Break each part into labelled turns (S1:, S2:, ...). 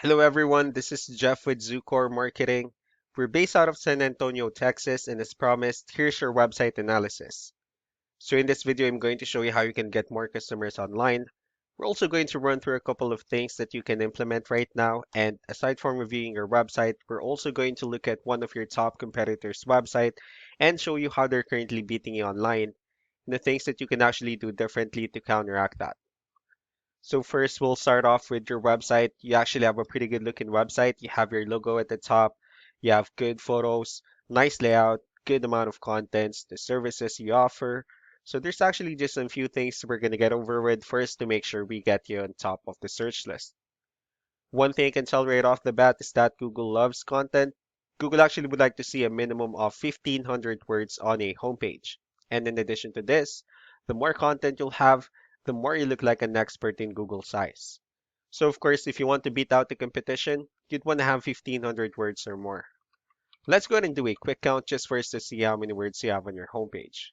S1: Hello everyone, this is Jeff with Zucor Marketing. We're based out of San Antonio, Texas, and as promised, here's your website analysis. So in this video, I'm going to show you how you can get more customers online. We're also going to run through a couple of things that you can implement right now, and aside from reviewing your website, we're also going to look at one of your top competitors' website and show you how they're currently beating you online, and the things that you can actually do differently to counteract that. So first, we'll start off with your website. You actually have a pretty good looking website. You have your logo at the top. You have good photos, nice layout, good amount of contents, the services you offer. So there's actually just a few things we're going to get over with first to make sure we get you on top of the search list. One thing I can tell right off the bat is that Google loves content. Google actually would like to see a minimum of 1,500 words on a homepage. And in addition to this, the more content you'll have, the more you look like an expert in Google's eyes. So of course, if you want to beat out the competition, you'd want to have 1,500 words or more. Let's go ahead and do a quick count just for us to see how many words you have on your homepage.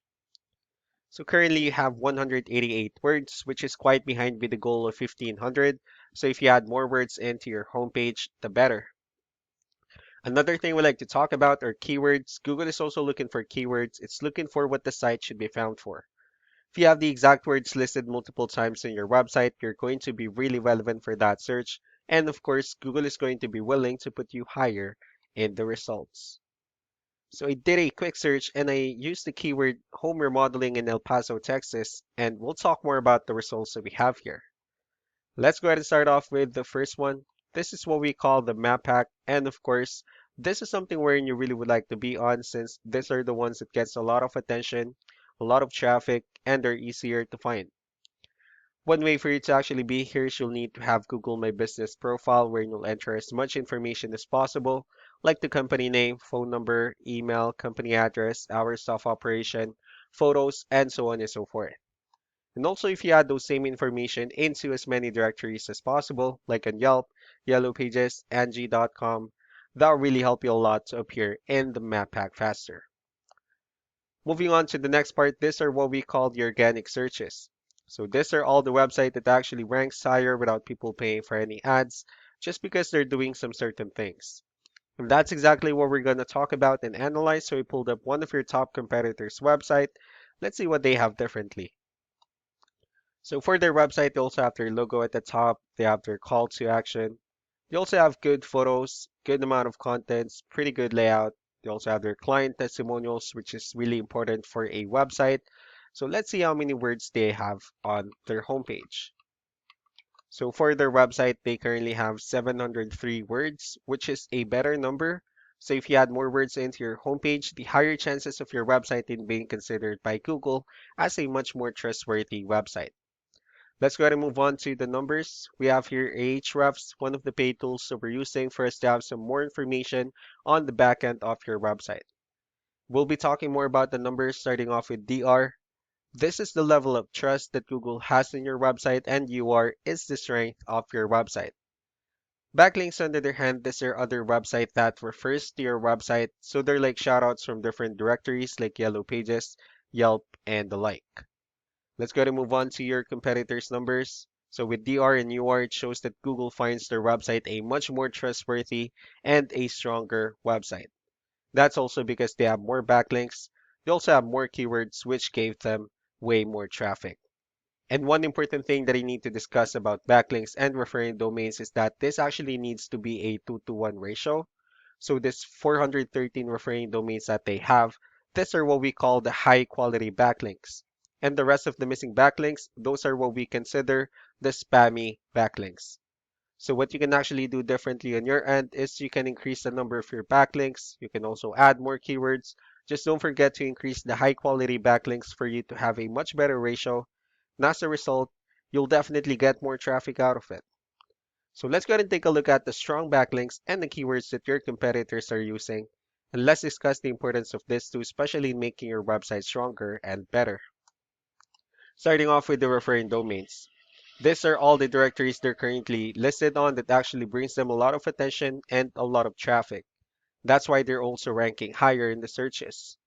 S1: So currently you have 188 words, which is quite behind with the goal of 1,500. So if you add more words into your homepage, the better. Another thing we like to talk about are keywords. Google is also looking for keywords. It's looking for what the site should be found for. If you have the exact words listed multiple times in your website, you're going to be really relevant for that search. And of course, Google is going to be willing to put you higher in the results. So I did a quick search and I used the keyword home remodeling in El Paso, Texas, and we'll talk more about the results that we have here. Let's go ahead and start off with the first one. This is what we call the map pack, and of course, this is something wherein you really would like to be on since these are the ones that gets a lot of attention, a lot of traffic, and they're easier to find. One way for you to actually be here is you'll need to have Google My Business profile where you'll enter as much information as possible, like the company name, phone number, email, company address, hours of operation, photos, and so on and so forth. And also, if you add those same information into as many directories as possible, like on Yelp, Yellow Pages, Angie.com, that'll really help you a lot to appear in the map pack faster. Moving on to the next part, these are what we call the organic searches. So these are all the website that actually ranks higher without people paying for any ads, just because they're doing some certain things. And that's exactly what we're going to talk about and analyze. So we pulled up one of your top competitors' website. Let's see what they have differently. So for their website, they also have their logo at the top. They have their call to action. They also have good photos, good amount of contents, pretty good layout. They also have their client testimonials, which is really important for a website. So let's see how many words they have on their homepage. So for their website, they currently have 703 words, which is a better number. So if you add more words into your homepage, the higher chances of your website in being considered by Google as a much more trustworthy website. Let's go ahead and move on to the numbers. We have here Ahrefs, one of the paid tools that we're using for us to have some more information on the back end of your website. We'll be talking more about the numbers starting off with DR. This is the level of trust that Google has in your website, and UR is the strength of your website. Backlinks, on the other hand, these are other website that refers to your website, so they're like shoutouts from different directories like Yellow Pages, Yelp, and the like. Let's go ahead and move on to your competitors' numbers. So with DR and UR, it shows that Google finds their website a much more trustworthy and a stronger website. That's also because they have more backlinks. They also have more keywords, which gave them way more traffic. And one important thing that I need to discuss about backlinks and referring domains is that this actually needs to be a 2 to 1 ratio. So this 413 referring domains that they have, these are what we call the high quality backlinks. And the rest of the missing backlinks, those are what we consider the spammy backlinks. So what you can actually do differently on your end is you can increase the number of your backlinks. You can also add more keywords. Just don't forget to increase the high quality backlinks for you to have a much better ratio. And as a result, you'll definitely get more traffic out of it. So let's go ahead and take a look at the strong backlinks and the keywords that your competitors are using. And let's discuss the importance of this too, especially in making your website stronger and better. Starting off with the referring domains. These are all the directories they're currently listed on that actually brings them a lot of attention and a lot of traffic. That's why they're also ranking higher in the searches.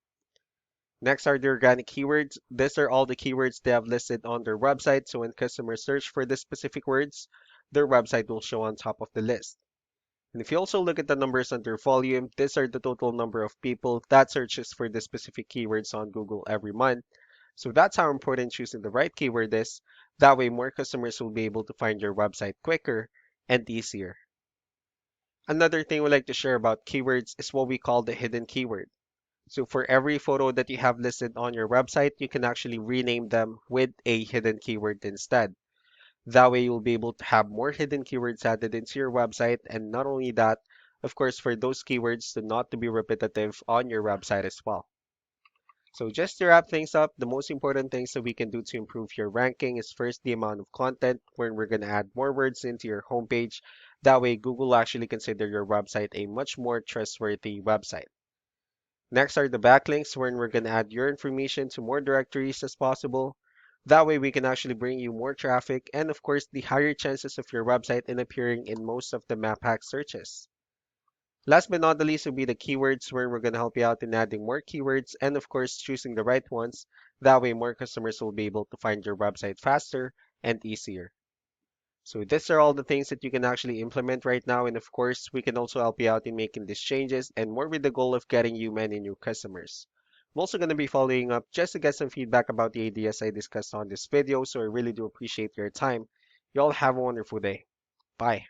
S1: Next are the organic keywords. These are all the keywords they have listed on their website, so when customers search for the specific words, their website will show on top of the list. And if you also look at the numbers under volume, these are the total number of people that searches for the specific keywords on Google every month. So that's how important choosing the right keyword is. That way, more customers will be able to find your website quicker and easier. Another thing we like to share about keywords is what we call the hidden keyword. So for every photo that you have listed on your website, you can actually rename them with a hidden keyword instead. That way you'll be able to have more hidden keywords added into your website. And not only that, of course, for those keywords to not to be repetitive on your website as well. So just to wrap things up, the most important things that we can do to improve your ranking is first the amount of content, where we're going to add more words into your homepage. That way Google will actually consider your website a much more trustworthy website. Next are the backlinks, wherein we're going to add your information to more directories as possible. That way we can actually bring you more traffic and of course the higher chances of your website in appearing in most of the map hack searches. Last but not the least will be the keywords, where we're going to help you out in adding more keywords and of course choosing the right ones. That way more customers will be able to find your website faster and easier. So these are all the things that you can actually implement right now. And of course, we can also help you out in making these changes and more with the goal of getting you many new customers. I'm also going to be following up just to get some feedback about the ideas I discussed on this video. So I really do appreciate your time. You all have a wonderful day. Bye.